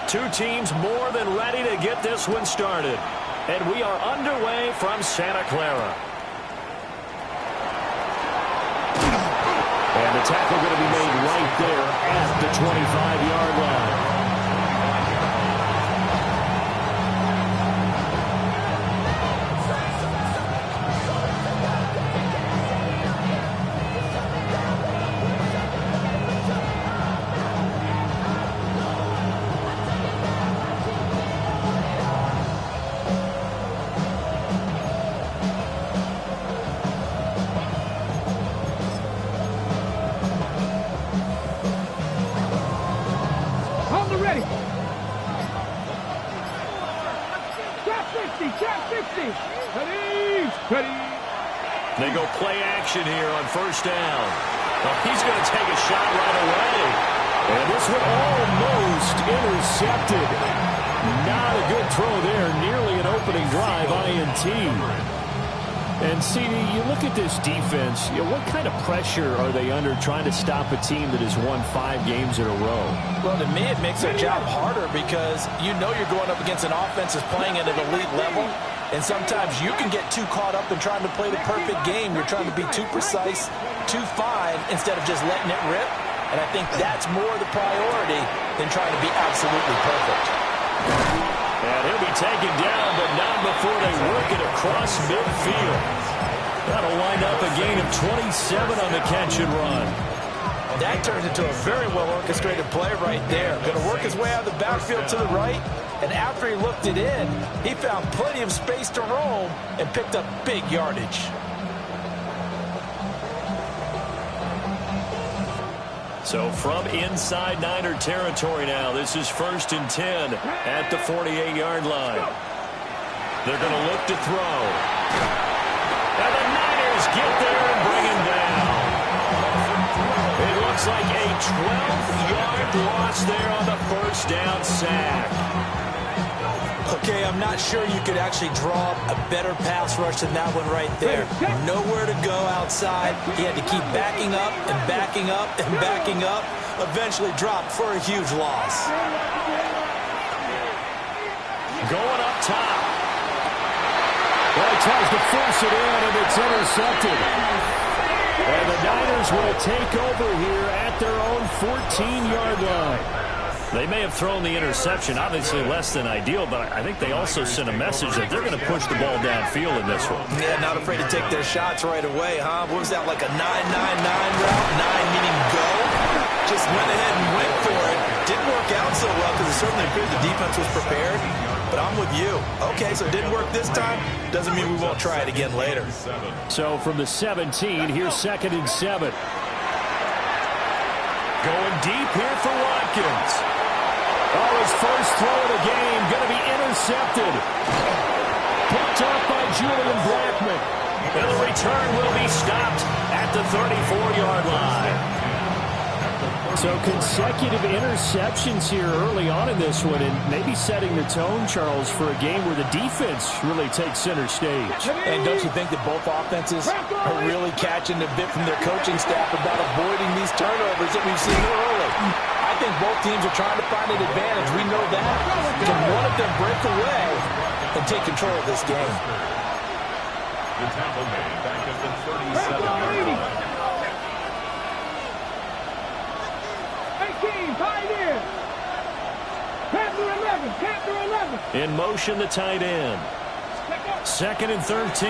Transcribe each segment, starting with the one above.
Two teams more than ready to get this one started. And we are underway from Santa Clara. And the tackle going to be made right there at the 25-yard line. They go play action here on first down. Well, he's going to take a shot right away. And this one almost intercepted. Not a good throw there. Nearly an opening drive, INT. And, CD, you look at this defense, what kind of pressure are they under trying to stop a team that has won 5 games in a row? Well, to me, it makes their job harder because you know you're going up against an offense that's playing at an elite level. And sometimes you can get too caught up in trying to play the perfect game. You're trying to be too precise, too fine, instead of just letting it rip. And I think that's more the priority than trying to be absolutely perfect. And he'll be taken down, but not before they work it across midfield. That'll wind up a gain of 27 on the catch and run. That turns into a very well-orchestrated play right there. Going to work his way out of the backfield to the right. And after he looked it in, he found plenty of space to roam and picked up big yardage. So from inside Niner territory now, this is 1st and 10 at the 48-yard line. They're going to look to throw. And the Niners get there and bring him down. It looks like a 12-yard loss there on the first down sack. Okay, I'm not sure you could actually draw a better pass rush than that one right there. Nowhere to go outside. He had to keep backing up and backing up and backing up. Eventually dropped for a huge loss. Going up top. Well, he tries to force it in, and it's intercepted. And the Niners will take over here at their own 14-yard line. They may have thrown the interception, obviously less than ideal, but I think they also sent a message that they're going to push the ball downfield in this one. Yeah, not afraid to take their shots right away, huh? What was that, like a 9-9-9 route? 9 meaning go? Just went ahead and went for it. Didn't work out so well because it certainly appeared the defense was prepared. But I'm with you. Okay, so it didn't work this time. Doesn't mean we won't try it again later. So from the 17, here's 2nd and 7. Going deep here for Watkins. Oh, his first throw of the game going to be intercepted. Picked up by Julian Blackmon. And the return will be stopped at the 34-yard line. So consecutive interceptions here early on in this one, and maybe setting the tone, Charles, for a game where the defense really takes center stage. And don't you think that both offenses are really catching a bit from their coaching staff about avoiding these turnovers that we've seen early? I think both teams are trying to find an advantage. We know that. Can one of them break away and take control of this game? The Tampa Bay back at the 37-yard line. In motion, the tight end. 2nd and 13.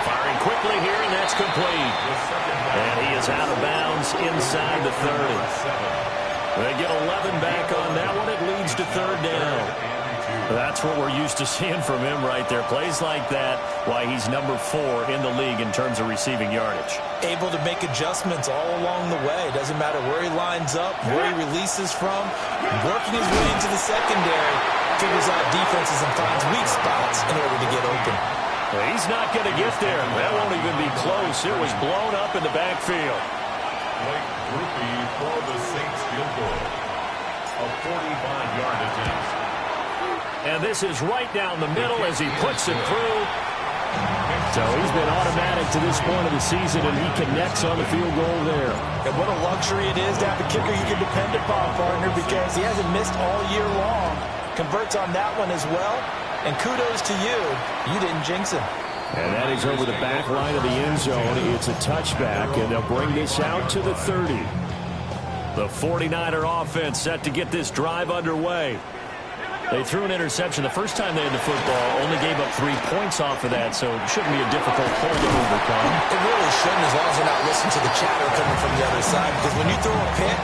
Firing quickly here, and that's complete. And he is out of bounds inside the 30. They get 11 back on that one. It leads to 3rd down. That's what we're used to seeing from him right there. Plays like that, why he's number 4 in the league in terms of receiving yardage. Able to make adjustments all along the way. Doesn't matter where he lines up, where he releases from. Working his way into the secondary, figures out defenses and finds weak spots in order to get open. Well, he's not going to get there. That won't even be close. It was blown up in the backfield. Blake Grupe for the Saints field goal. A 45-yard attempt. And this is right down the middle as he puts it through. So he's been automatic to this point of the season, and he connects on the field goal there. And what a luxury it is to have a kicker you can depend upon, partner, because he hasn't missed all year long. Converts on that one as well. And kudos to you. You didn't jinx him. And that is over the back line of the end zone. It's a touchback, and they'll bring this out to the 30. The 49er offense set to get this drive underway. They threw an interception the first time they had the football, only gave up 3 points off of that, so it shouldn't be a difficult hole to overcome. It really shouldn't, as long as you're not listening to the chatter coming from the other side, because when you throw a pick,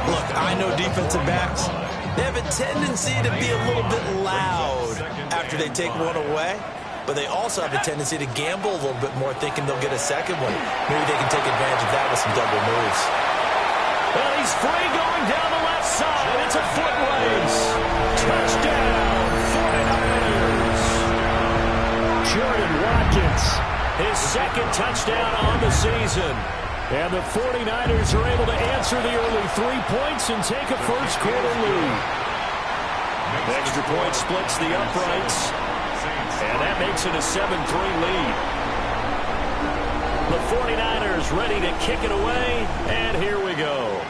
look, I know defensive backs, they have a tendency to be a little bit loud after they take one away, but they also have a tendency to gamble a little bit more, thinking they'll get a second one. Maybe they can take advantage of that with some double moves. Well, he's free going down the left side. It's a foot race. Touchdown, 49ers. Jordan Watkins, his second touchdown on the season. And the 49ers are able to answer the early 3 points and take a first quarter lead. The extra point splits the uprights, and that makes it a 7-3 lead. The 49ers ready to kick it away, and here we go.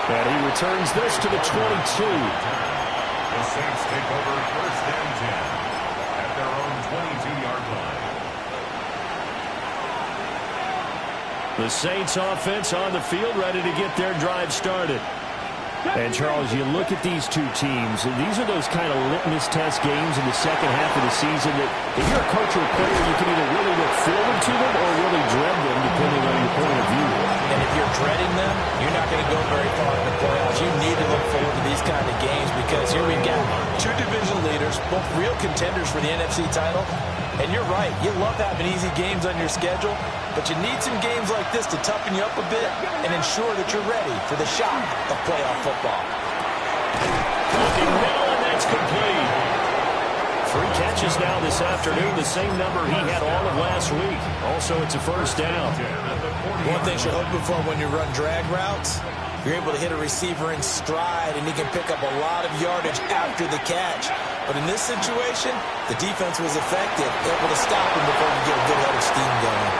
And he returns this to the 22. The Saints take over first and 10 at their own 22-yard line. The Saints offense on the field ready to get their drive started. And, Charles, you look at these two teams, and these are those kind of litmus test games in the second half of the season that if you're a coach or a player, you can either really look forward to them or really dread them, depending on your point of view. And if you're dreading them, you're not going to go very far in the playoffs. You need to look forward to these kind of games because here we've got two division leaders, both real contenders for the NFC title. And you're right, you love having easy games on your schedule, but you need some games like this to toughen you up a bit and ensure that you're ready for the shock of playoff football. Looking middle, and that's complete. 3 catches now this afternoon, the same number he had all of last week. Also, it's a first down. One thing you're hoping for when you run drag routes, you're able to hit a receiver in stride, and he can pick up a lot of yardage after the catch. But in this situation, the defense was effective, able to stop him before he get a good head of steam going.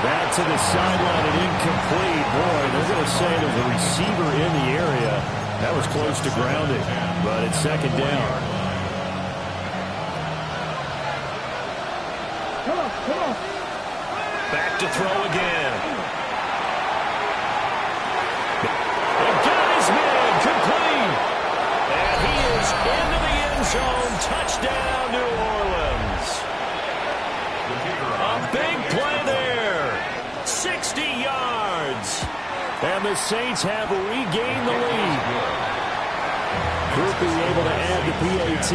Back to the sideline and incomplete. Boy, they're going to say there's a receiver in the area. That was close to grounding, but it's second down. Back to throw again. And got his man complete. And he is into the end zone. Touchdown, New Orleans. A big play there. 60 yards. And the Saints have regained the lead. Grupe able to add the PAT.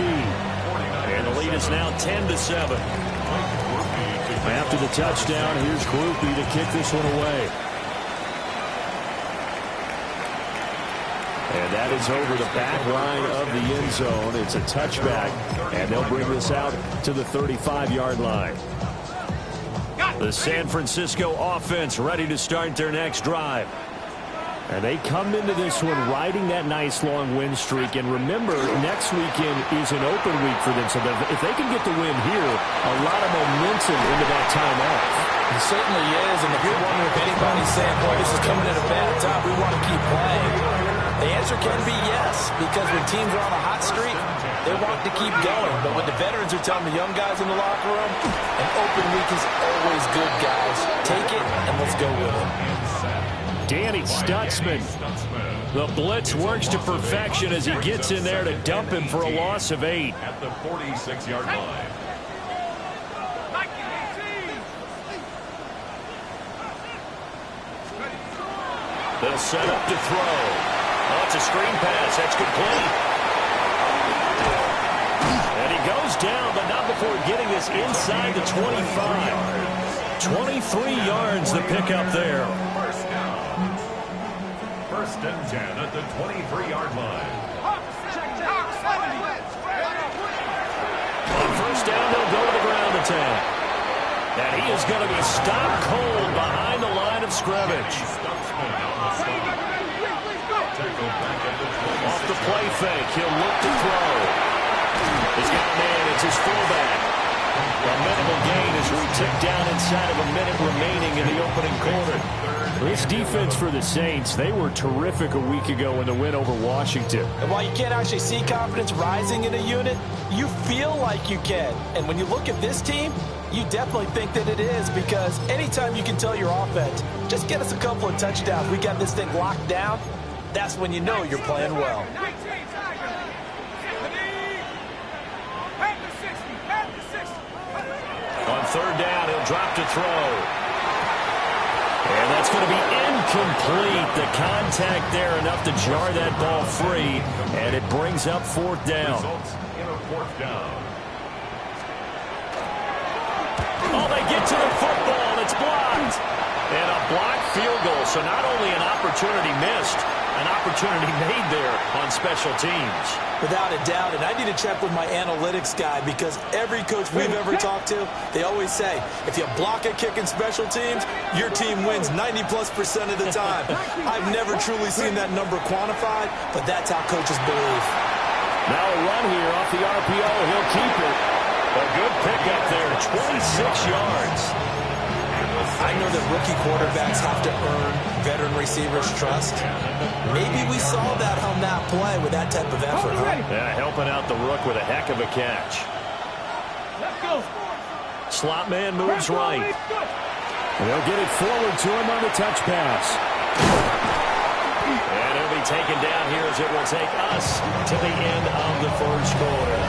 And the lead is now 10-7. After the touchdown, here's Grupe to kick this one away. And that is over the back line of the end zone. It's a touchback, and they'll bring this out to the 35-yard line. The San Francisco offense ready to start their next drive. And they come into this one riding that nice long win streak. And remember, next weekend is an open week for them. So if they can get the win here, a lot of momentum into that time off. It certainly is. And if you're wondering if anybody's saying, boy, this is coming at a bad time, we want to keep playing, the answer can be yes. Because when teams are on a hot streak, they want to keep going. But when the veterans are telling the young guys in the locker room, an open week is always good, guys. Take it and let's go with it. Danny Stutzman. The blitz works to perfection as he gets in there to dump him for a loss of 8. At the 46-yard line. They'll set up to throw. Oh, it's a screen pass. That's complete. And he goes down, but not before getting this inside the 25. 23 yards the pickup there. First and 10 at the 23-yard line. On first down, they'll go to the ground attack. And he is going to be stopped cold behind the line of scrimmage. tackled back at the 26. Off the play fake, he'll look to throw. He's got a man, it's his fullback. A minimal gain as we tick down inside of a minute remaining in the opening quarter. This defense for the Saints, they were terrific a week ago in the win over Washington. And while you can't actually see confidence rising in a unit, you feel like you can. And when you look at this team, you definitely think that it is, because anytime you can tell your offense, just get us a couple of touchdowns, we got this thing locked down, that's when you know you're playing well. On third down, he'll drop to throw. And that's going to be incomplete. The contact there enough to jar that ball free, and it brings up fourth down. Results in a fourth down. Oh, they get to the football, and it's blocked. And a blocked field goal, so not only an opportunity missed, an opportunity made there on special teams. Without a doubt, and I need to check with my analytics guy, because every coach we've ever talked to, they always say, if you block a kick in special teams, your team wins 90+% of the time. I've never truly seen that number quantified, but that's how coaches believe. Now a run here off the RPO. He'll keep it. A good pickup there, 26 yards. I know that rookie quarterbacks have to earn veteran receivers' trust. Maybe we saw that on that play with that type of effort, huh? Yeah, helping out the rook with a heck of a catch. Slot man moves right. They'll get it forward to him on the touch pass. And he'll be taken down here as it will take us to the end of the first quarter.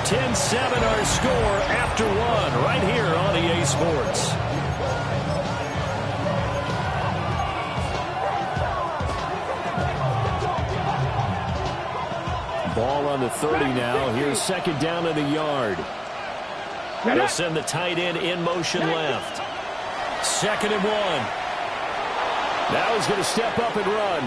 10-7 our score after one right here on EA Sports. Ball on the 30 now. Here's second down in the yard. They'll send the tight end in motion left. Second and one. Now he's going to step up and run.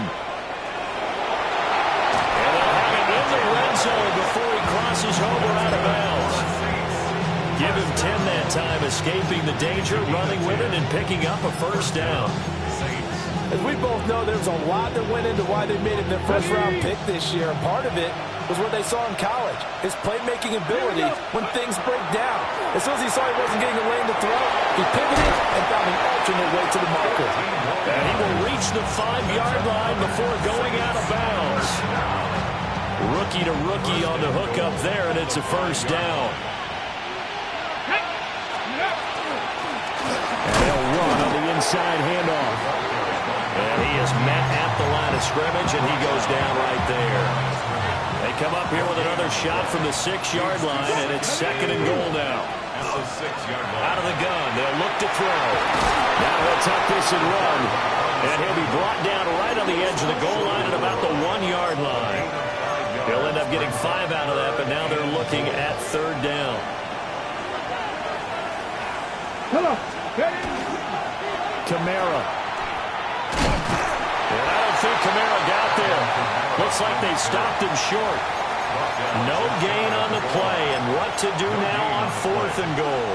And they'll have him in the red zone before he crosses over out of bounds. Give him 10 that time, escaping the danger, running with it, and picking up a first down. As we both know, there's a lot that went into why they made him their first-round pick this year. And part of it was what they saw in college, his playmaking ability when things break down. As soon as he saw he wasn't getting a lane to throw, he pivoted and found an alternate way to the marker. And he will reach the 5-yard line before going out of bounds. Rookie to rookie on the hook up there, and it's a first down. And they'll run on the inside handoff. And he is met at the line of scrimmage, and he goes down right there. They come up here with another shot from the 6-yard line, and it's second and goal now. Out of the gun, they'll look to throw. Now he'll tuck this and run, and he'll be brought down right on the edge of the goal line at about the 1-yard line. They'll end up getting 5 out of that, but now they're looking at third down. Kamara. And I don't think Kamara got there. Looks like they stopped him short. No gain on the play, and what to do now on fourth and goal.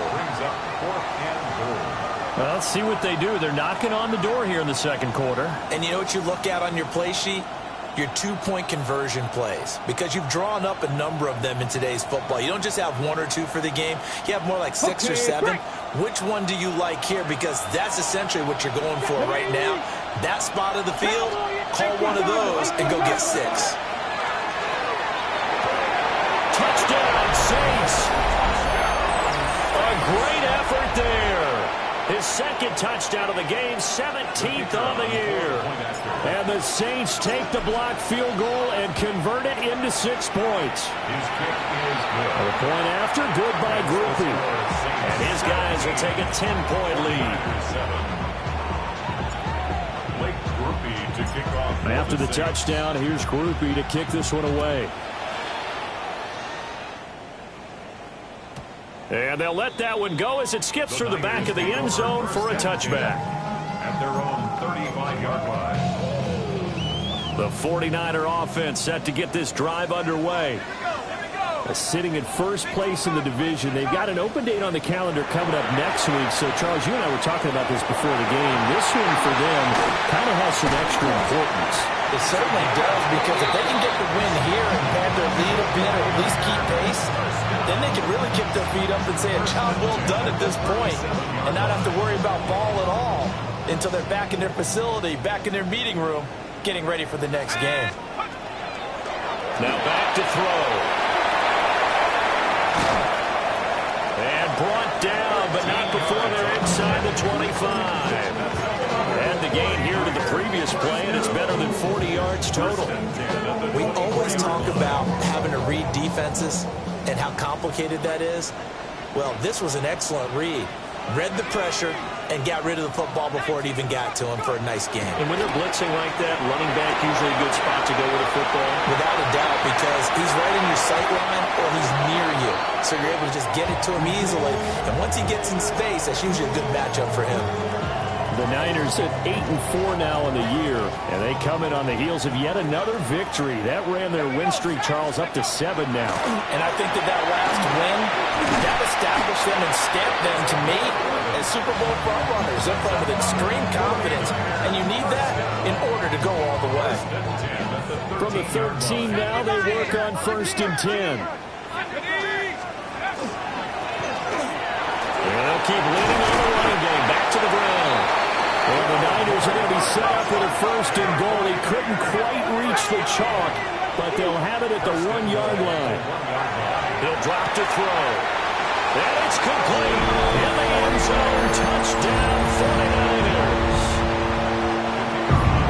Well, let's see what they do. They're knocking on the door here in the second quarter. And you know what you look at on your play sheet? Your 2-point conversion plays, because you've drawn up a number of them in today's football. You don't just have 1 or 2 for the game. You have more like 6 or 7. Which one do you like here? Because that's essentially what you're going for right now. That spot of the field, call one of those and go get 6. Touchdown, Saints. A great effort there. His second touchdown of the game, 17th on the year. And the Saints take the blocked field goal and convert it into 6 points. His kick is good. The point after, good by Grupe. And his guys will take a 10-point lead. Blake Grupe to kick off. After the touchdown, here's Grupe to kick this one away. And they'll let that one go as it skips through the back of the end zone for a touchback. At their own 35-yard line. The 49er offense set to get this drive underway. Sitting at first place in the division. They've got an open date on the calendar coming up next week. So, Charles, you and I were talking about this before the game. This one for them kind of has some extra importance. It certainly does, because if they can get the win here and pad their lead a bit or at least keep pace, then they can really kick their feet up and say a job well done at this point and not have to worry about ball at all until they're back in their facility, back in their meeting room, getting ready for the next game. Now back to throw. And brought down, but not before they're inside the 25. And the gain here to the previous play, and it's better than 40 yards total. We always talk about having to read defenses and how complicated that is. Well, this was an excellent read. Read the pressure and got rid of the football before it even got to him for a nice game. And when they're blitzing like that, running back usually a good spot to go with a football. Without a doubt, because he's right in your sight line or he's near you. So you're able to just get it to him easily. And once he gets in space, that's usually a good matchup for him. The Niners at 8-4 now in the year, and they come in on the heels of yet another victory. That ran their win streak, Charles, up to 7 now. And I think that last win, that established them and stamped them, to me, as Super Bowl frontrunners. They're playing with extreme confidence, and you need that in order to go all the way. From the 13 now, they work on 1st and 10. And they'll keep leaning on the running game. Back to the ground. And the Niners are going to be set up with a 1st and goal. He couldn't quite reach the chalk, but they'll have it at the 1-yard line. He'll drop to throw. And it's complete. In the end zone. Touchdown, 49ers.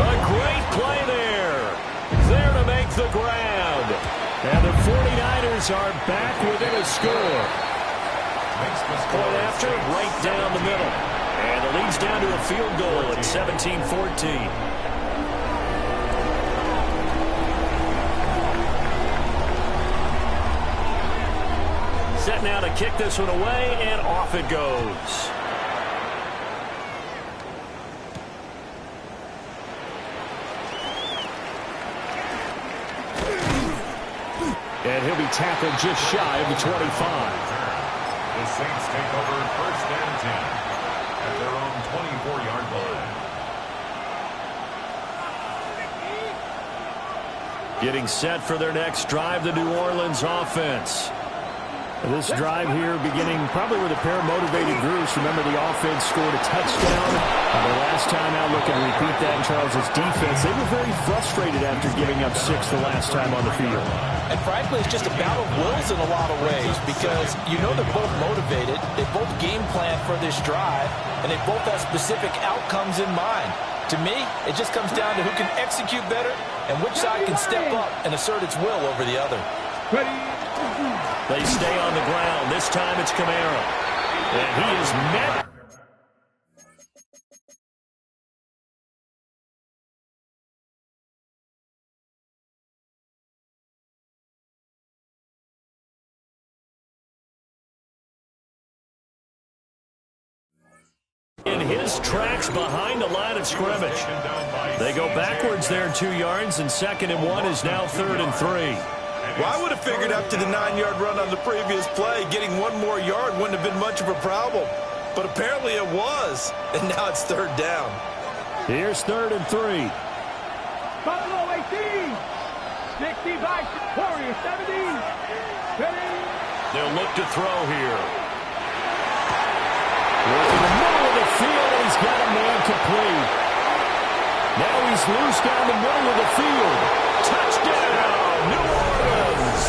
A great play there. There to make the grab. And the 49ers are back within a score. Point after, right down the middle. And the lead's down to a field goal at 17-14. Set now to kick this one away, and off it goes. And he'll be tackled just shy of the 25. The Saints take over 1st and 10 at their own 24-yard line. Getting set for their next drive, the New Orleans offense. This drive here beginning probably with a pair of motivated groups. Remember, the offense scored a touchdown. The last time out, looking to repeat that in Charles's defense. They were very frustrated after giving up 6 the last time on the field. And frankly, it's just a battle of wills in a lot of ways, because you know they're both motivated, they both game plan for this drive, and they both have specific outcomes in mind. To me, it just comes down to who can execute better and which side can step up and assert its will over the other. They stay on the ground. This time it's Kamara. And he is met. In his tracks behind the line of scrimmage. They go backwards there 2 yards, and 2nd and 1 is now 3rd and 3. Well, I would have figured after the 9-yard run on the previous play, getting 1 more yard wouldn't have been much of a problem. But apparently it was, and now it's 3rd down. Here's 3rd and 3. Buffalo 18. 60 by Warriors 17. Ready? They'll look to throw here. Working the middle of the field, and he's got a man complete. Now he's loose down the middle of the field. Touchdown, New Orleans.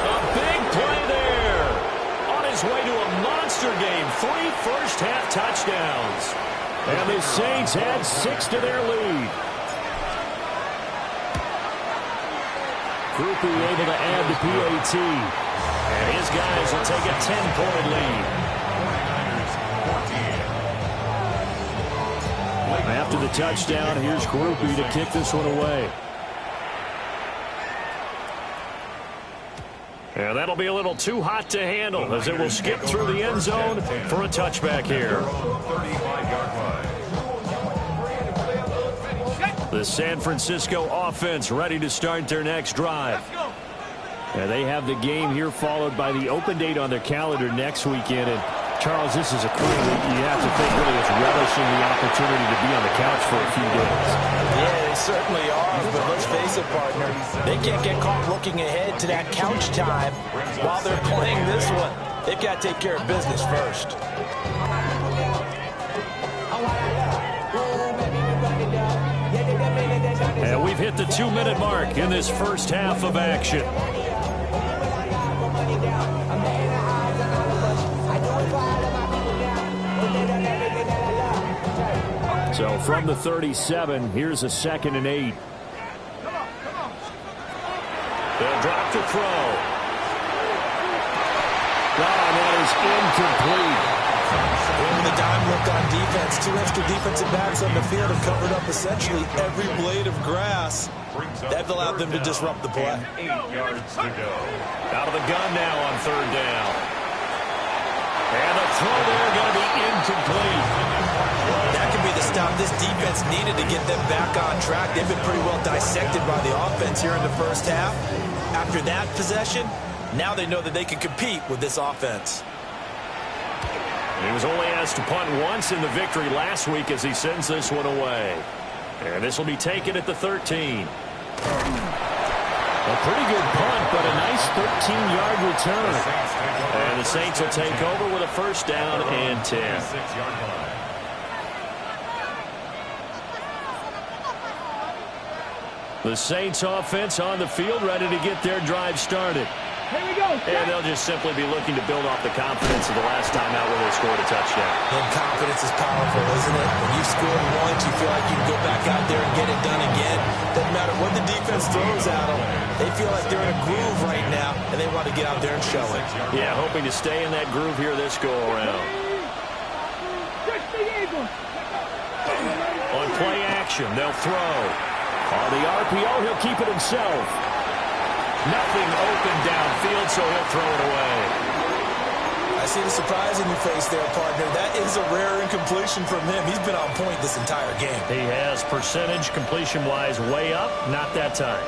A big play there. On his way to a monster game. 3 first-half touchdowns. And the Saints add 6 to their lead. Groupie able to add the PAT. And his guys will take a 10-point lead. After the touchdown, here's Groupie to kick this one away. And that'll be a little too hot to handle as it will skip through the end zone for a touchback here. The San Francisco offense ready to start their next drive. They have the game here followed by the open date on their calendar next weekend. And Charles, this is a crew that you have to think really is relishing the opportunity to be on the couch for a few days. Yeah, they certainly are, but let's face it, partner. They can't get caught looking ahead to that couch time while they're playing this one. They've got to take care of business first. And we've hit the 2-minute mark in this first half of action. So from the 37, here's a 2nd and 8. They'll drop to throw. And that is incomplete. With a dime look on defense, 2 extra defensive backs on the field have covered up essentially every blade of grass. That allowed them to disrupt the play. 8 yards to go. Out of the gun now on 3rd down. And the throw there going to be incomplete. That could be the stop this defense needed to get them back on track. They've been pretty well dissected by the offense here in the first half. After that possession, now they know that they can compete with this offense. He was only asked to punt once in the victory last week as he sends this one away. And this will be taken at the 13. A pretty good punt, but a nice 13-yard return. And the Saints will take over with a 1st down and 10. 6-yard line. The Saints offense on the field, ready to get their drive started. Here we go. And they'll just simply be looking to build off the confidence of the last time out where they scored a touchdown. And confidence is powerful, isn't it? When you've scored once, you feel like you can go back out there and get it done again. Doesn't matter what the defense throws at them. They feel like they're in a groove right now, and they want to get out there and show it. Yeah, hoping to stay in that groove here this go-around. On play action, they'll throw. On the RPO, he'll keep it himself. Nothing open downfield, so he'll throw it away. I see the surprise in your face there, partner. That is a rare incompletion from him. He's been on point this entire game. He has percentage completion-wise way up, not that time.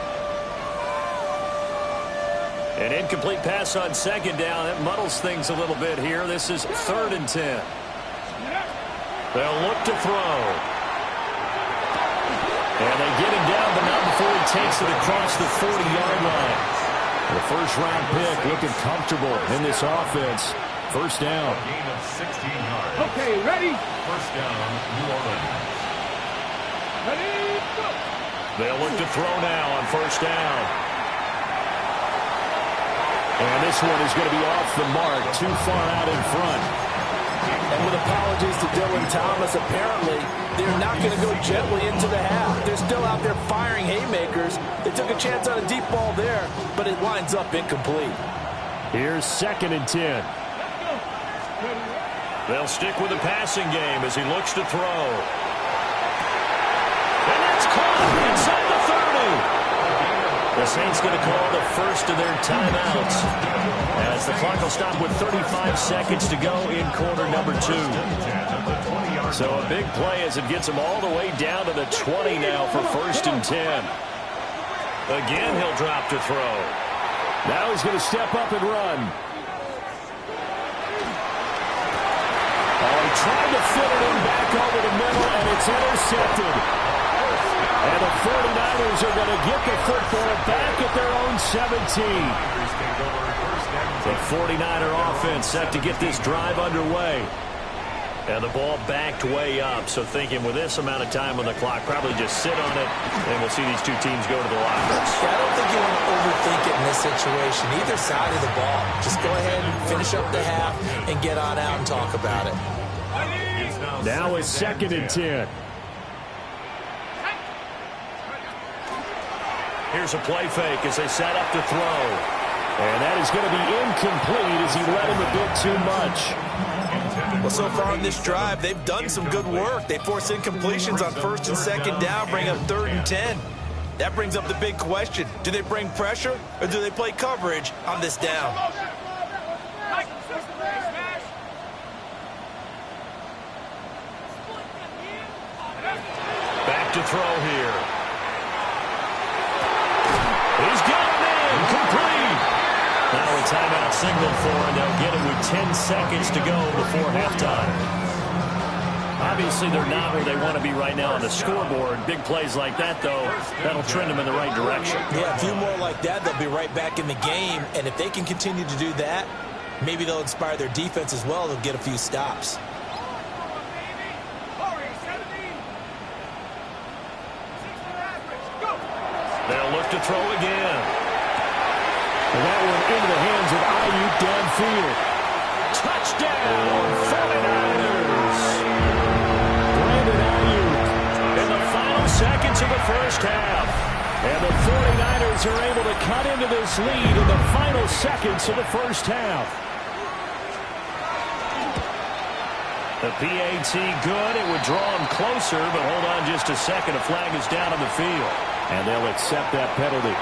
An incomplete pass on 2nd down. That muddles things a little bit here. This is 3rd and 10. They'll look to throw. And they get him down, but not before he takes it across the 40-yard line. The first-round pick looking comfortable in this offense. 1st down. A gain of 16 yards. Okay, ready? 1st down, New Orleans. Ready, go. They'll look to throw now on 1st down. And this one is going to be off the mark, too far out in front. And with apologies to Dylan Thomas, apparently they're not going to go gently into the half. They're still out there firing haymakers. They took a chance on a deep ball there, but it winds up incomplete. Here's 2nd and 10. They'll stick with the passing game as he looks to throw. And that's caught inside the 30. The Saints going to call the first of their timeouts as the clock will stop with 35 seconds to go in quarter number 2. So a big play as it gets them all the way down to the 20 now for 1st and 10. Again, he'll drop to throw. Now he's going to step up and run. Oh, he tried to fit it in back over the middle, and it's intercepted. And the 49ers are going to get the football back at their own 17. The 49er offense set to get this drive underway. And the ball backed way up, so thinking with this amount of time on the clock, probably just sit on it, and we'll see these two teams go to the lockers. Yeah, I don't think you want to overthink it in this situation, either side of the ball. Just go ahead and finish up the half and get on out and talk about it. Now it's 2nd and 10. Here's a play fake as they set up to throw. And that is going to be incomplete as he let him a bit too much. Well, so far on this drive, they've done some good work. They force incompletions on 1st and 2nd down, bring up 3rd and 10. That brings up the big question. Do they bring pressure or do they play coverage on this down? Back to throw here. He's got it in. Complete. Now a timeout signal for, and they'll get it with 10 seconds to go before halftime. Obviously, they're not where they want to be right now on the scoreboard. Big plays like that, though, that'll trend them in the right direction. Yeah, a few more like that, they'll be right back in the game. And if they can continue to do that, maybe they'll inspire their defense as well. They'll get a few stops. They'll look to throw again. And that one into the hands of Ayuk downfield. Touchdown, 49ers. Brandon Ayuk in the final seconds of the first half. And the 49ers are able to cut into this lead in the final seconds of the first half. The PAT good. It would draw him closer, but hold on just a second. A flag is down on the field. And they'll accept that penalty.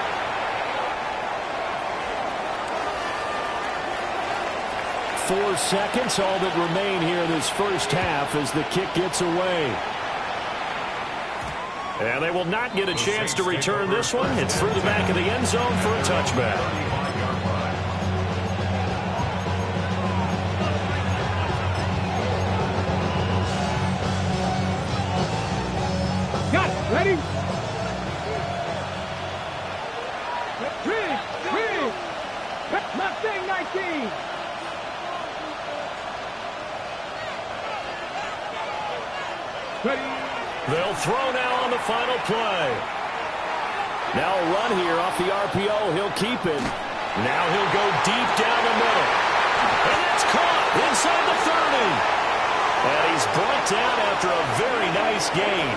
Four seconds, all that remain here in this first half as the kick gets away. And they will not get a chance to return this one. It's through the back of the end zone for a touchback. Got it. Ready? Three. Mustang 19. Ready? They'll throw now on the final play. Now a run here off the RPO. He'll keep it. Now he'll go deep down the middle. And it's caught inside the 30. And he's brought down after a very nice gain.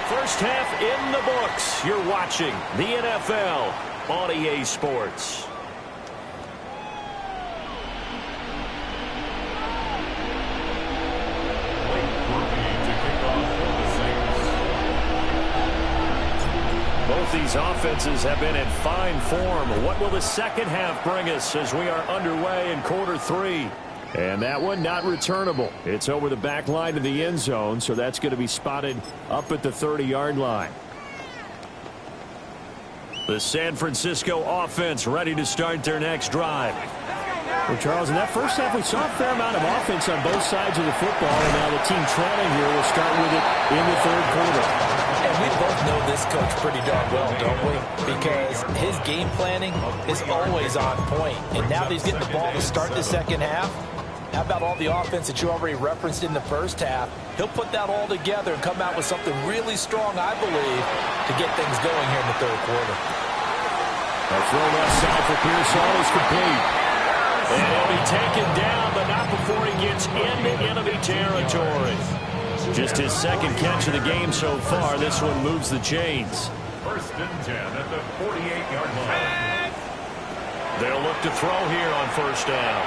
First half in the books. You're watching the NFL on EA Sports. Both these offenses have been in fine form. What will the second half bring us as we are underway in quarter three? And that one not returnable. It's over the back line of the end zone, so that's going to be spotted up at the 30-yard line. The San Francisco offense ready to start their next drive. Well, Charles, in that first half, we saw a fair amount of offense on both sides of the football, and now the team trailing here will start with it in the third quarter. And we both know this coach pretty darn well, don't we? Because his game planning is always on point. And now that he's getting the ball to start the second half, how about all the offense that you already referenced in the first half? He'll put that all together and come out with something really strong, I believe, to get things going here in the third quarter. A throw left side for Pearsall is complete. And he'll be taken down, but not before he gets into enemy territory. Just his second catch of the game so far. This one moves the chains. First and 10 at the 48-yard line. They'll look to throw here on first down.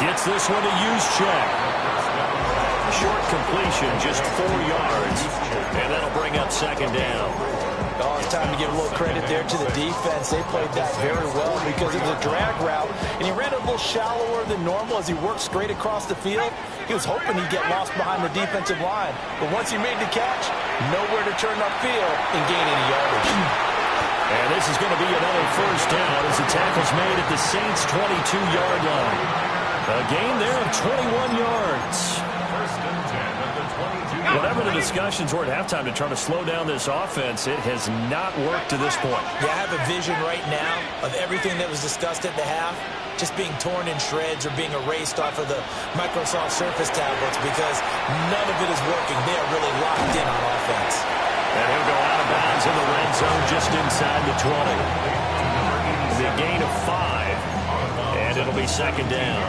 Gets this one to Juszczyk. Short completion, just 4 yards. And that'll bring up second down. Oh, it's time to give a little credit there to the defense. They played that very well because it was a drag route, and he ran a little shallower than normal as he worked straight across the field. He was hoping he'd get lost behind the defensive line. But once he made the catch, nowhere to turn upfield and gain any yardage. And this is going to be another first down as the tackle's made at the Saints' 22-yard line. A gain there of 21 yards. First and 10 at the 22-yard line. Whatever the discussions were at halftime to try to slow down this offense, it has not worked to this point. Yeah, I have a vision right now of everything that was discussed at the half just being torn in shreds or being erased off of the Microsoft Surface tablets because none of it is working. They are really locked in on offense. And he'll go out of bounds in the red zone just inside the 20. The gain of 5, and it'll be second down.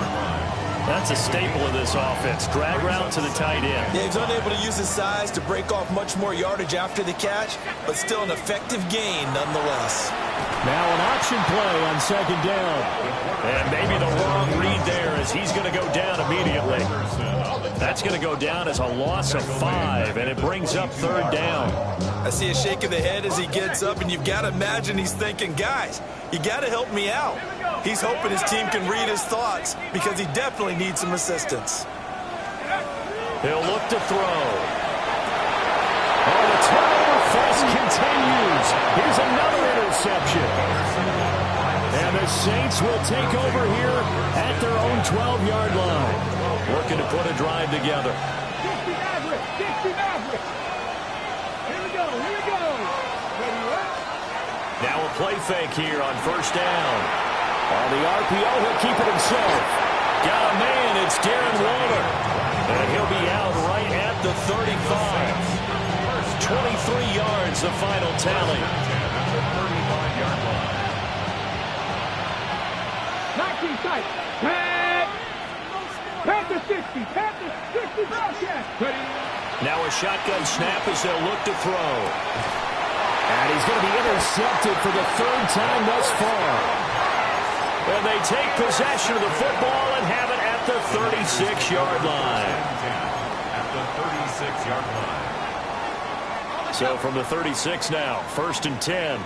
That's a staple of this offense. Drag route to the tight end. Yeah, he's unable to use his size to break off much more yardage after the catch, but still an effective gain nonetheless. Now an option play on second down. And maybe the wrong read there as he's going to go down immediately. That's going to go down as a loss of 5, and it brings up third down. I see a shake of the head as he gets up, and you've got to imagine he's thinking, guys, you got to help me out. He's hoping his team can read his thoughts because he definitely needs some assistance. He'll look to throw. Oh, the turnover forces pass continues. Here's another interception. And the Saints will take over here at their own 12-yard line. Working to put a drive together. 60 Maverick. 60 Maverick. Here we go. Here we go. Now a play fake here on first down. On the RPO, he'll keep it himself. Got a man, it's Darren Waller. And he'll be out right at the 35. 23 yards, the final tally. 19 tight. Panther 60. Panther 60 broadcast. Now a shotgun snap as they'll look to throw. And he's going to be intercepted for the third time thus far. And they take possession of the football and have it at the 36-yard line. At the 36-yard line. So from the 36 now, 1st and 10.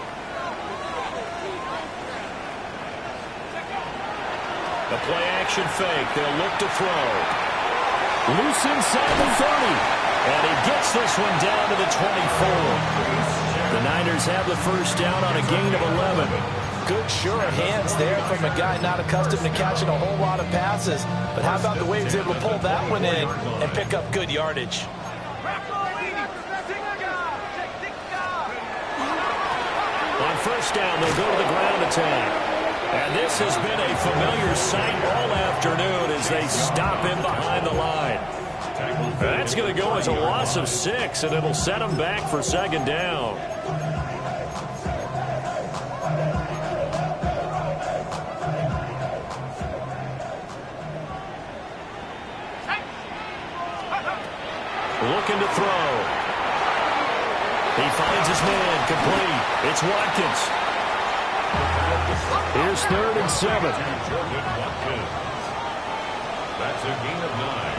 The play action fake. They'll look to throw. Loose inside the 30. And he gets this one down to the 24. The Niners have the first down on a gain of 11. Good, sure hands there from a guy not accustomed to catching a whole lot of passes. But how about the way he was able to pull that one in and pick up good yardage? On first down, they'll go to the ground attack. And this has been a familiar sight all afternoon as they stop in behind the line. That's going to go as a loss of 6, and it'll set them back for second down. Looking to throw. He finds his man, complete. It's Watkins. Here's 3rd and 7. That's a gain of 9.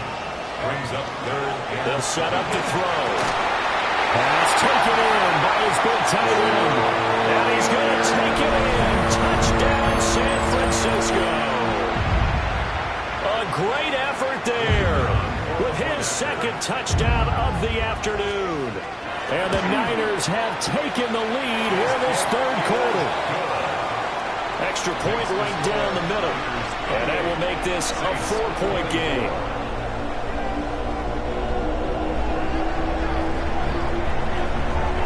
Brings up 3rd and They'll set up to throw. Pass taken in by his big tight end. And he's going to take it in. Touchdown, San Francisco. A great effort there with his second touchdown of the afternoon. And the Niners have taken the lead here in this third quarter. Extra point right down the middle. And that will make this a 4-point game.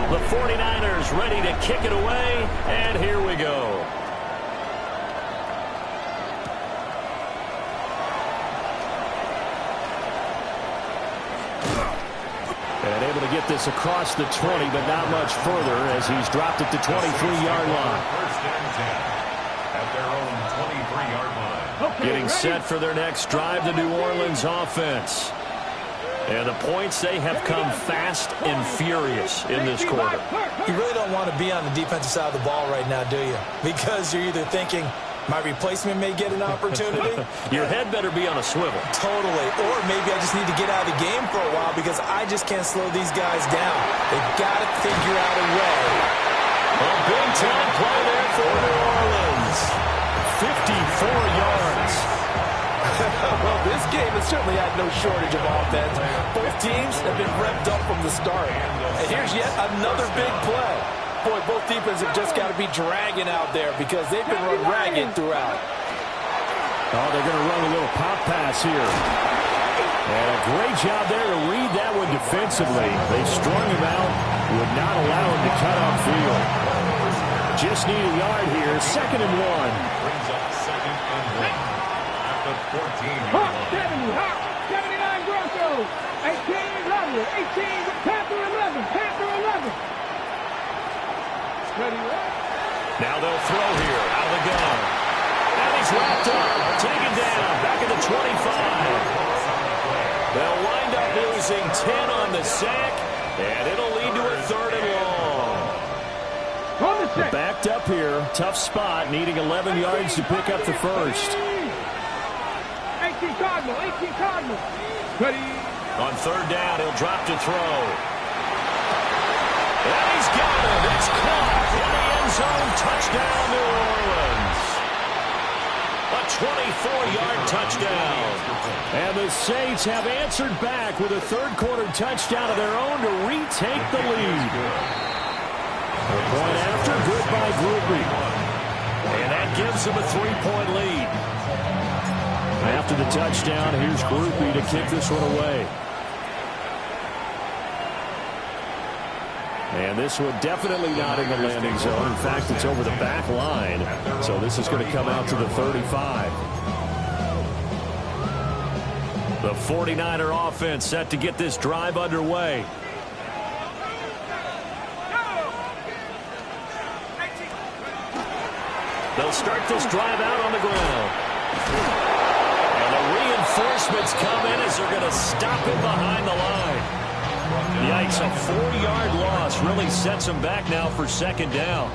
The 49ers ready to kick it away. And here we go. And able to get this across the 20, but not much further as he's dropped it to 23-yard line. First and 10 at their own 23-yard line. Okay, Getting ready? set for their next drive, the New Orleans offense. And the points, they have come fast and furious in this quarter. You really don't want to be on the defensive side of the ball right now, do you? Because you're either thinking, my replacement may get an opportunity. Your head better be on a swivel. Totally. Or maybe I just need to get out of the game for a while because I just can't slow these guys down. They've got to figure out a way. A big-time play there for New Orleans. 54 yards. Well, this game has certainly had no shortage of offense. Both teams have been revved up from the start. And here's yet another big play. Boy, both defenses have just got to be dragging out there because they've been run ragged throughout. Oh, they're going to run a little pop pass here. And a great job there to read that one defensively. They strung him out, would not allow him to cut upfield. Just need a yard here, 2nd and 1. Brings up 2nd and 1 at the 14-yard Hawk line. 70, Hawk 79 Broncos. 18 Level, 18 Panther 11, Panther 11. Ready, Now they'll throw here, out of the gun. And he's wrapped up, taken down, back at the 25. They'll wind up losing 10 on the sack, and it'll lead to a 3rd and long. On the set. Backed up here, tough spot, needing 11 yards to pick up the first. 18 Cardinal, 18 Cardinal. Ready. On 3rd down, he'll drop to throw. And he's got it. It's caught in the end zone. Touchdown, New Orleans. A 24-yard touchdown. And the Saints have answered back with a third quarter touchdown of their own to retake the lead. The point after, good by Grupe. And that gives them a 3-point lead. After the touchdown, here's Grupe to kick this one away. And this one definitely not in the landing zone. In fact, it's over the back line. So this is going to come out to the 35. The 49er offense set to get this drive underway. They'll start this drive out on the ground. And the reinforcements come in as they're going to stop it behind the line. Yikes, a 4-yard loss really sets them back now for second down.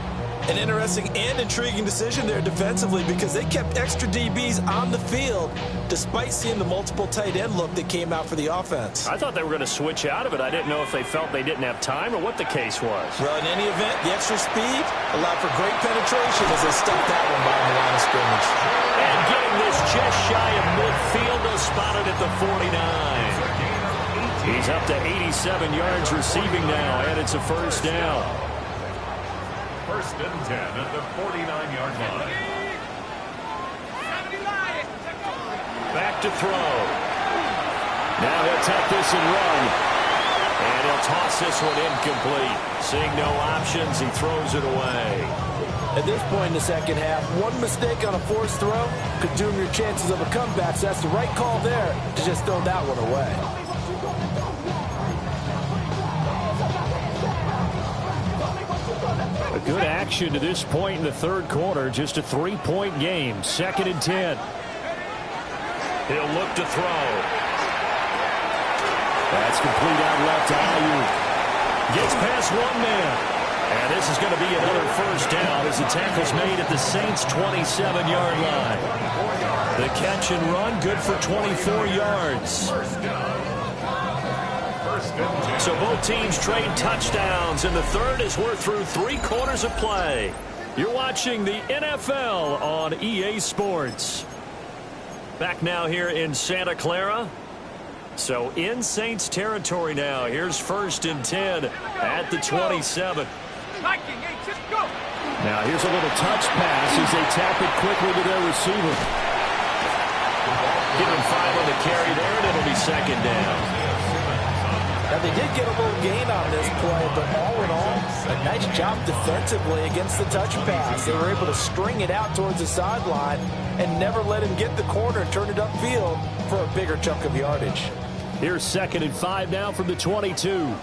An interesting and intriguing decision there defensively because they kept extra DBs on the field despite seeing the multiple tight end look that came out for the offense. I thought they were going to switch out of it. I didn't know if they felt they didn't have time or what the case was. Well, in any event, the extra speed allowed for great penetration as they stuffed that one behind the line of scrimmage. And getting this just shy of midfield, they'll spot it at the 49. He's up to 87 yards receiving now, and it's a first down. First and 10 at the 49-yard line. Back to throw. Now he'll take this and run. And he'll toss this one incomplete. Seeing no options, he throws it away. At this point in the second half, one mistake on a forced throw could doom your chances of a comeback, so that's the right call there to just throw that one away. A good action to this point in the third quarter. Just a 3-point game. Second and 10. He'll look to throw. That's complete out left to Aiyuk. Gets past one man. And this is going to be another first down as the tackle's made at the Saints' 27-yard line. The catch and run good for 24 yards. So both teams trade touchdowns, and the third as we're through 3 quarters of play. You're watching the NFL on EA Sports. Back now here in Santa Clara. So in Saints territory now. Here's first and 10 at the 27. Now here's a little touch pass as they tap it quickly to their receiver. Give him 5 on the carry there, and it'll be second down. Now, they did get a little gain on this play, but all in all, a nice job defensively against the touch pass. They were able to string it out towards the sideline and never let him get the corner and turn it upfield for a bigger chunk of yardage. Here's second and 5 now from the 22.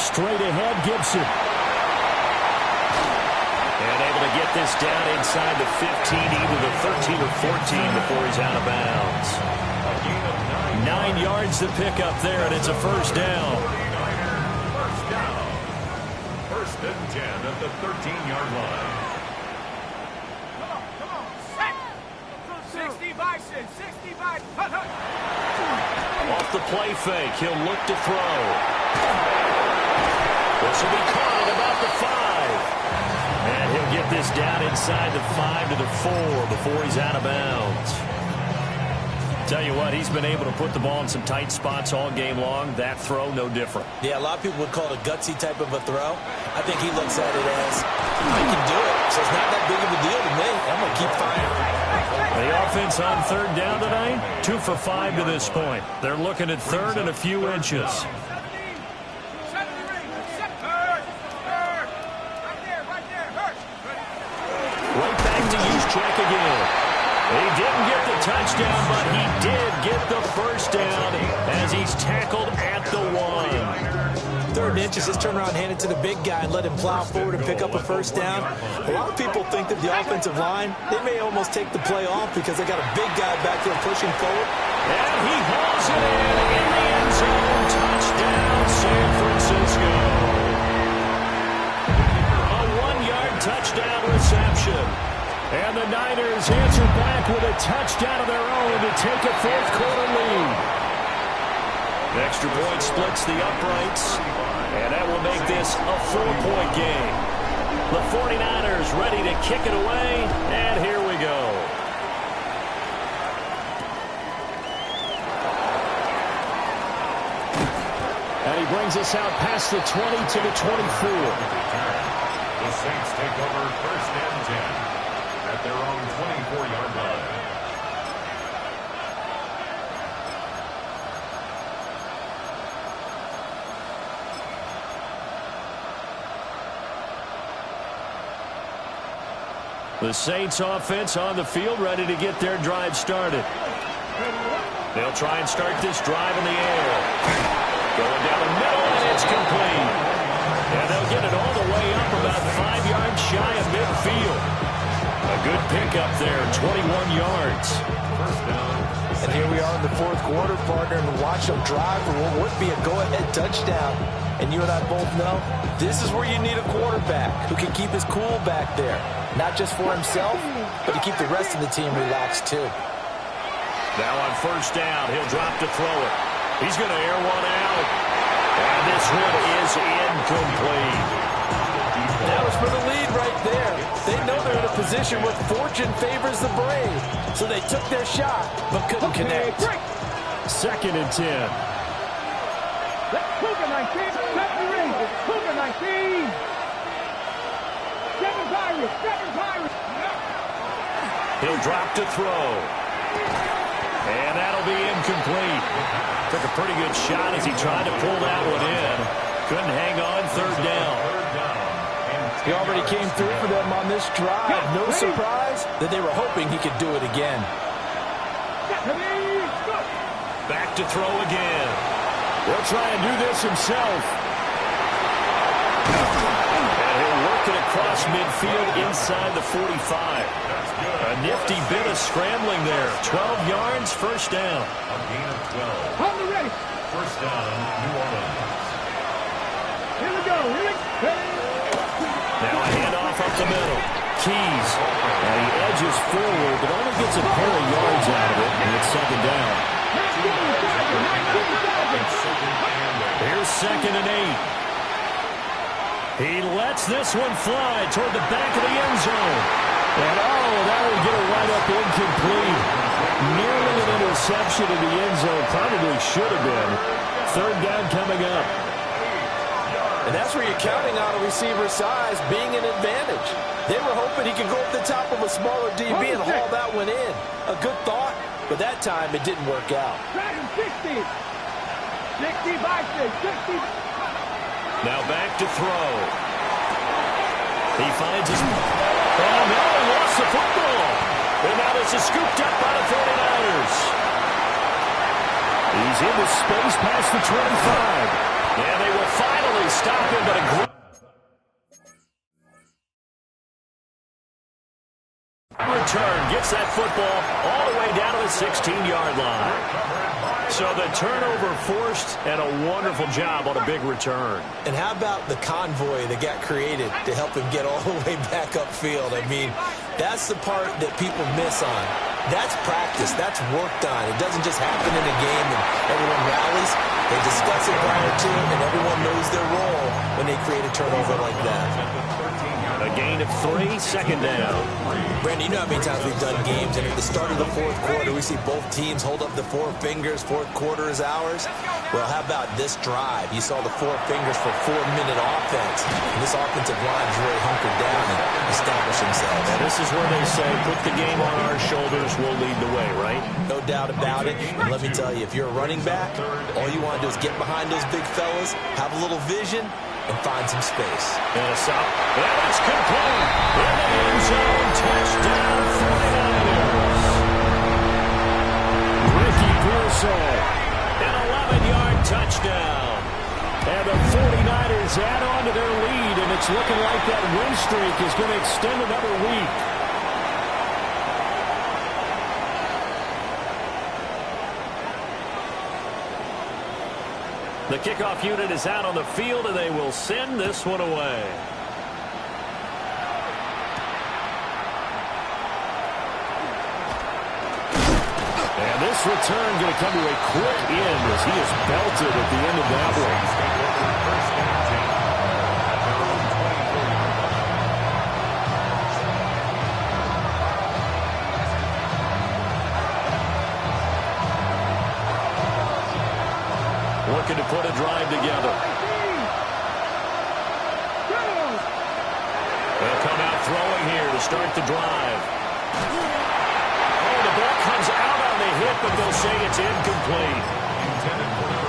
Straight ahead, Gibson. And able to get this down inside the 15, either the 13 or 14 before he's out of bounds. 9 yards to pick up there, and it's a first down. First down. First and 10 at the 13-yard line. Come on, set. 60 bison, 60 bison. Off the play fake, he'll look to throw. This will be caught at about the 5. And he'll get this down inside the 5 to the 4 before he's out of bounds. Tell you what, he's been able to put the ball in some tight spots all game long. That throw, no different. Yeah, a lot of people would call it a gutsy type of a throw. I think he looks at it as, I can do it, so it's not that big of a deal to me. I'm going to keep firing. The offense on third down tonight, 2 for 5 to this point. They're looking at third and a few inches. Right back to Juszczyk again. He didn't get the touchdown, but he did get the first down as he's tackled at the 1. 3rd and inches, just turn around and hand it to the big guy and let him plow forward and pick up a first down. A lot of people think that the offensive line, they may almost take the play off because they got a big guy back there pushing forward. And he hauls it in the end zone. Touchdown, San Francisco. A 1-yard touchdown reception. And the Niners answer back with a touchdown of their own to take a 4th quarter lead. Extra point splits the uprights, and that will make this a 4-point game. The 49ers ready to kick it away, and here we go. brings us out past the 20 to the 24. The Saints take over first and 10 at their own 24-yard line. The Saints offense on the field, ready to get their drive started. They'll try and start this drive in the air. Going down the middle, and it's complete. And they'll get it all the way up about 5 yards shy of midfield. A good pickup there, 21 yards. And here we are in the fourth quarter, partner, and watch them drive for what would be a go-ahead touchdown. And you and I both know this is where you need a quarterback who can keep his cool back there. Not just for himself, but to keep the rest of the team relaxed, too. Now on first down, he'll drop to throw it. He's going to air one out. And this one is incomplete. That was for the lead right there. They know they're in a position where fortune favors the brave. So they took their shot, but couldn't connect. Second and 10. Cougar 19, Cougar 19. 7 Pirates. He'll drop to throw. And that'll be incomplete. Took a pretty good shot as he tried to pull that one in. Couldn't hang on, third down. He already came through for them on this drive. No surprise that they were hoping he could do it again. Back to throw again. He'll try and do this himself. And he'll work it across midfield inside the 45. A nifty bit of scrambling there. 12 yards, first down. A gain of 12. On the ready. First down, New Orleans. Here we go. Now a handoff up the middle. Keys. And he edges forward, but only gets a pair of yards out of it, and it's second down. Here's second and 8. He lets this one fly toward the back of the end zone. And that will get it right up incomplete. Nearly an interception in the end zone. Probably should have been. Third down coming up. And that's where you're counting on a receiver's size being an advantage. They were hoping he could go up the top of a smaller DB and haul that one in. A good thought, but that time it didn't work out. 60. 60 by 60. Now back to throw. He finds his... Oh, no, he lost the football. And now this is scooped up by the 49ers. He's into space past the 25. And they will finally stop him, but a great return gets that football all the way down to the 16-yard line. So the turnover forced, and a wonderful job on a big return. And how about the convoy that got created to help him get all the way back upfield? I mean, that's the part that people miss on. That's practice. That's work done. It doesn't just happen in a game and everyone rallies. They discuss it prior to it, and everyone knows their role when they create a turnover like that. A gain of 3, second down. Brandon, you know how many times we've done games, and at the start of the fourth quarter, we see both teams hold up the 4 fingers. Fourth quarter is ours. Well, how about this drive? You saw the 4 fingers for 4-minute offense. And this offensive line is really hunkered down and established themselves. And this is where they say, put the game on our shoulders, we'll lead the way, right? No doubt about it. And let me tell you, if you're a running back, all you want to do is get behind those big fellas, have a little vision, and find some space. And a stop. And it's complete. In the end zone, touchdown 49ers. Ricky Pearsall, an 11-yard touchdown. And the 49ers add on to their lead, and it's looking like that win streak is going to extend another week. The kickoff unit is out on the field, and they will send this one away. And this return going to come to a quick end as he is belted at the end of that one. Looking to put a drive together. start the drive. Oh, the ball comes out on the hit, but they'll say it's incomplete.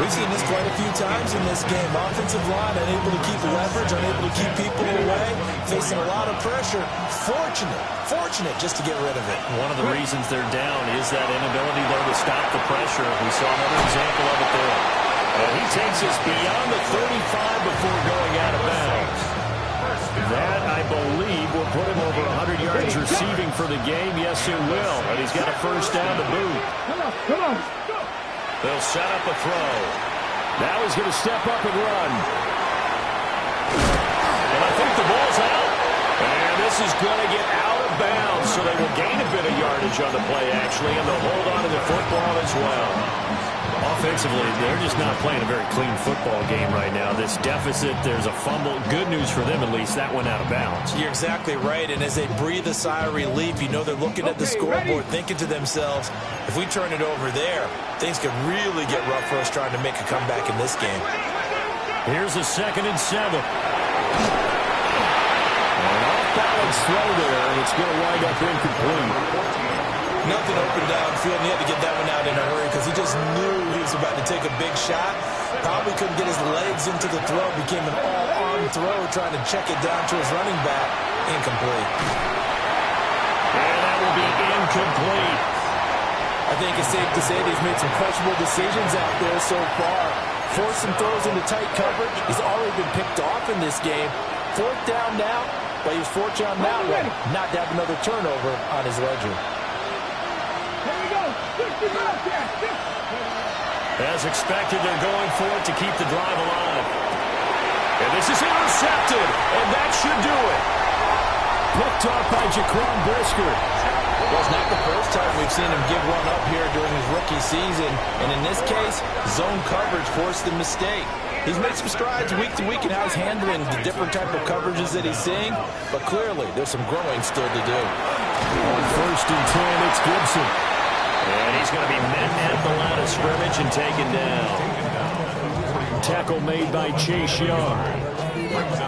We've seen this quite a few times in this game. Offensive line unable to keep leverage, unable to keep people away, facing a lot of pressure. Fortunate just to get rid of it. One of the reasons they're down is that inability, though, to stop the pressure. We saw another example of it there. And he takes us beyond the 35 before going out of bounds. That, I believe, will put him over 100 yards receiving for the game. Yes, it will. And he's got a first down to boot. Come on. They'll set up a throw. Now he's going to step up and run. And I think the ball's out. And this is going to get out of bounds, so they will gain a bit of yardage on the play, actually, and they'll hold on to the football as well. Offensively, they're just not playing a very clean football game right now. This deficit, there's a fumble. Good news for them, at least. That went out of bounds. You're exactly right, and as they breathe a sigh of relief, you know they're looking at the scoreboard, thinking to themselves, if we turn it over there, things could really get rough for us trying to make a comeback in this game. Here's a 2nd and 7. An off-balance throw there, and it's going to wind up incomplete. Nothing open downfield, and he had to get that one out in a hurry because he just knew he was about to take a big shot. Probably couldn't get his legs into the throw. Became an all-arm throw, trying to check it down to his running back. Incomplete. And that will be incomplete. I think it's safe to say that he's made some questionable decisions out there so far. Forced some throws into tight coverage. He's already been picked off in this game. 4th down now, but he's fortunate on that one not to have another turnover on his ledger. As expected, they're going for it to keep the drive alive. And this is intercepted, and that should do it. Picked off by Jaquan Brisker. Well, it's not the first time we've seen him give one up here during his rookie season. And in this case, zone coverage forced the mistake. He's made some strides week to week in how he's handling the different type of coverages that he's seeing. But clearly, there's some growing still to do. On 1st and 10, it's Gibson. And he's going to be met at the line of scrimmage and taken down. Tackle made by Chase Young.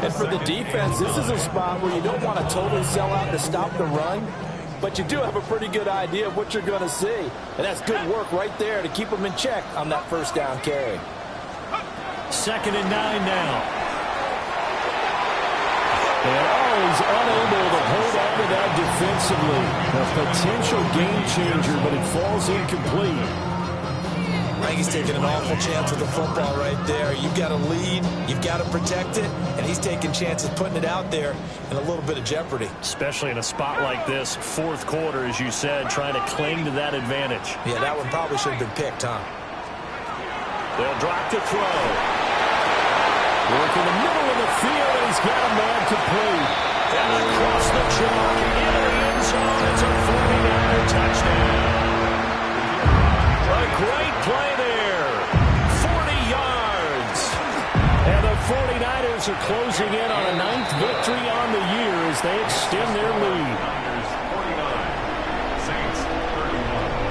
And for the defense, this is a spot where you don't want to totally sell out to stop the run, but you do have a pretty good idea of what you're going to see. And that's good work right there to keep them in check on that 1st down carry. 2nd and 9 now. And he's unable to hold on to that defensively. A potential game changer, but it falls incomplete. I think he's taking an awful chance with the football right there. You've got to lead, you've got to protect it, and he's taking chances putting it out there in a little bit of jeopardy. Especially in a spot like this, 4th quarter, as you said, trying to cling to that advantage. Yeah, that one probably should have been picked, huh? They'll drop the throw. Work in the middle of the field, and he's got a man complete. And across the chalk, into the end zone, it's a 49er touchdown. A great play there. 40 yards. And the 49ers are closing in on a 9th victory on the year as they extend their lead. 49, Saints 31.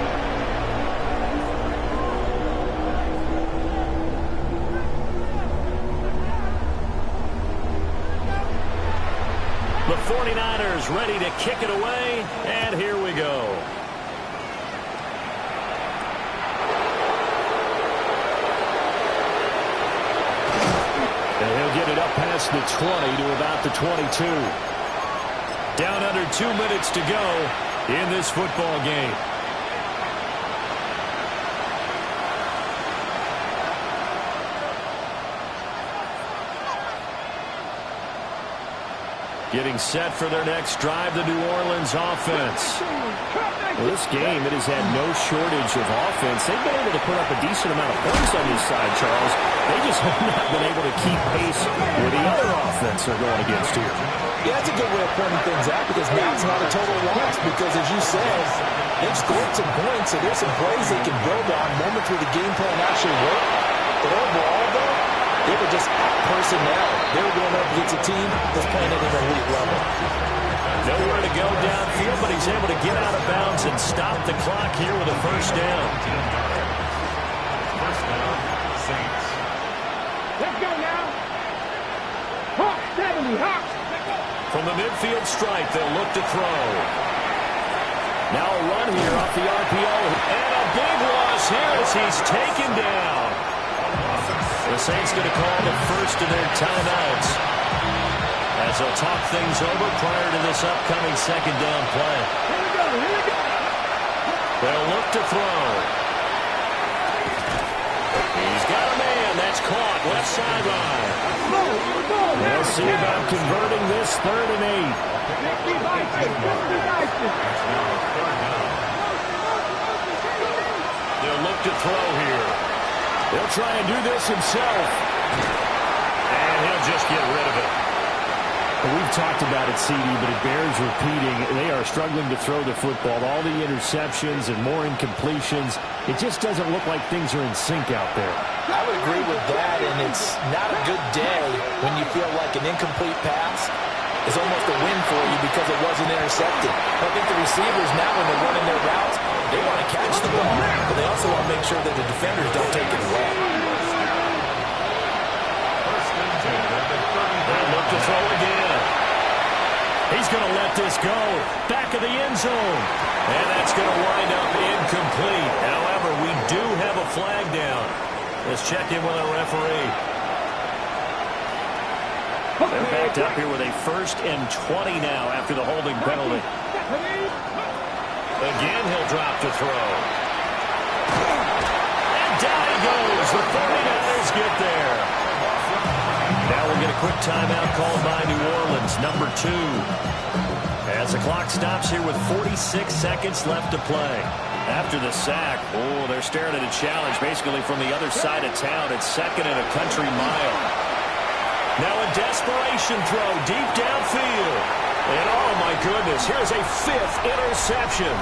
The 49ers ready to kick it away, and here we go. And he'll get it up past the 20 to about the 22. Down under 2 minutes to go in this football game. Getting set for their next drive, the New Orleans offense. Well, this game, it has had no shortage of offense. They've been able to put up a decent amount of points on this side, Charles. They just have not been able to keep pace with the other offense they're going against here. Yeah, that's a good way of pointing things out because now it's not a total loss because, as you said, they've scored some points, so there's some plays they can build on, moments where the game plan actually worked. But overall, though, they were just out-personnel. They were going up against a team that's playing at an elite level. Nowhere to go downfield, but he's able to get out of bounds and stop the clock here with a first down. First down, Saints. Let's go now. Hawk 70, Hawk. From the midfield stripe. They'll look to throw. Now a run here off the RPO. And a big loss here as he's taken down. The Saints going to call the first of their timeouts as they'll talk things over prior to this upcoming second down play. They'll look to throw. He's got a man. That's caught. Left sideline. They'll see about converting this 3rd and 8. They'll look to throw here. He'll try and do this himself. And he'll just get rid of it. We've talked about it, CD, but it bears repeating. They are struggling to throw the football. All the interceptions and more incompletions. It just doesn't look like things are in sync out there. I would agree with that, and it's not a good day when you feel like an incomplete pass is almost a win for you because it wasn't intercepted. I think the receivers now, when they're running their routes, they want to catch the ball, but they also want to make sure that the defenders don't take it away. They'll look to throw again. He's going to let this go. Back of the end zone. And that's going to wind up incomplete. However, we do have a flag down. Let's check in with our referee. They're backed up here with a 1st and 20 now after the holding penalty. Again, he'll drop to throw. And down he goes. The 49ers get there. Now we'll get a quick timeout called by New Orleans, number 2. As the clock stops here with 46 seconds left to play. After the sack, they're staring at a challenge basically from the other side of town. It's 2nd and a country mile. Now a desperation throw deep downfield. And oh my goodness, here's a 5th interception.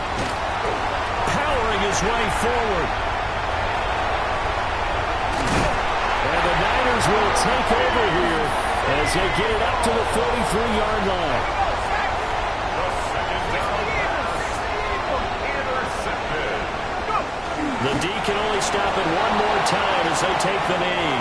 Powering his way forward. And the Niners will take over here as they get it up to the 43-yard line. The D can only stop it one more time as they take the knee.